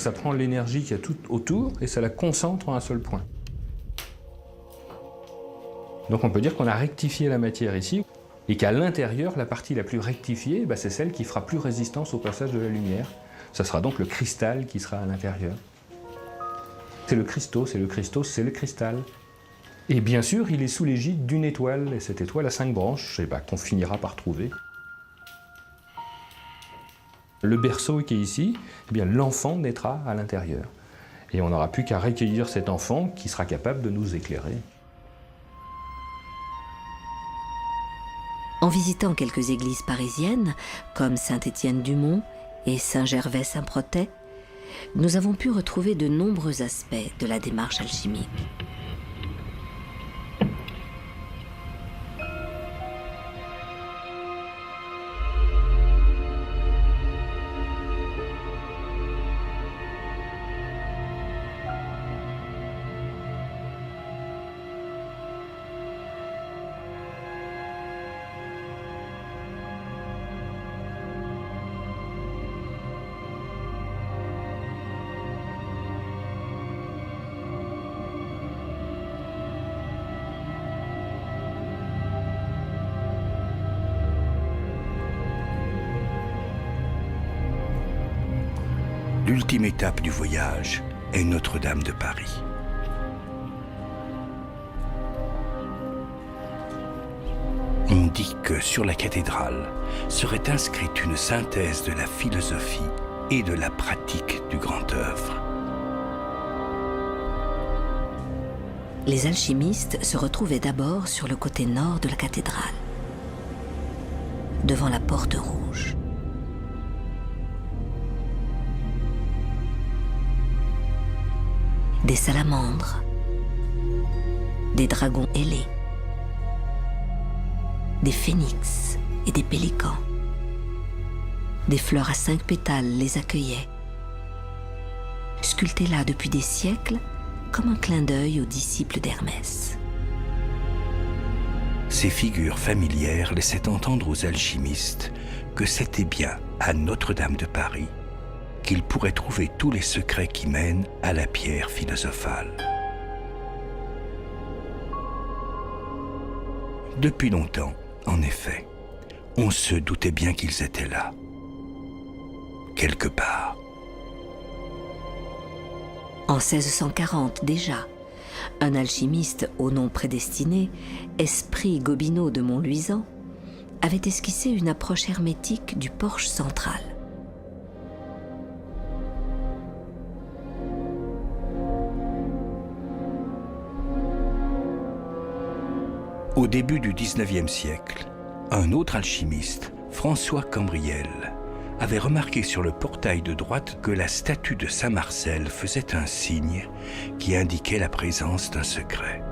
Ça prend l'énergie qu'il y a tout autour et ça la concentre en un seul point. Donc on peut dire qu'on a rectifié la matière ici et qu'à l'intérieur, la partie la plus rectifiée, c'est celle qui fera plus résistance au passage de la lumière. Ça sera donc le cristal qui sera à l'intérieur. C'est le Christos, et le Christos, c'est le cristal. Et bien sûr, il est sous l'égide d'une étoile, et cette étoile a 5 branches, qu'on finira par trouver. Le berceau qui est ici, l'enfant naîtra à l'intérieur. Et on n'aura plus qu'à recueillir cet enfant qui sera capable de nous éclairer. En visitant quelques églises parisiennes, comme Saint-Étienne-du-Mont et Saint-Gervais-Saint-Protais, nous avons pu retrouver de nombreux aspects de la démarche alchimique. L'ultime étape du voyage est Notre-Dame de Paris. On dit que sur la cathédrale serait inscrite une synthèse de la philosophie et de la pratique du grand œuvre. Les alchimistes se retrouvaient d'abord sur le côté nord de la cathédrale, devant la porte rouge. Des salamandres, des dragons ailés, des phénix et des pélicans. Des fleurs à 5 pétales les accueillaient, sculptées là depuis des siècles comme un clin d'œil aux disciples d'Hermès. Ces figures familières laissaient entendre aux alchimistes que c'était bien à Notre-Dame de Paris qu'ils pourraient trouver tous les secrets qui mènent à la pierre philosophale. Depuis longtemps, en effet, on se doutait bien qu'ils étaient là, quelque part. En 1640 déjà, un alchimiste au nom prédestiné, Esprit Gobineau de Montluisan, avait esquissé une approche hermétique du porche central. Au début du XIXe siècle, un autre alchimiste, François Cambriel, avait remarqué sur le portail de droite que la statue de Saint Marcel faisait un signe qui indiquait la présence d'un secret.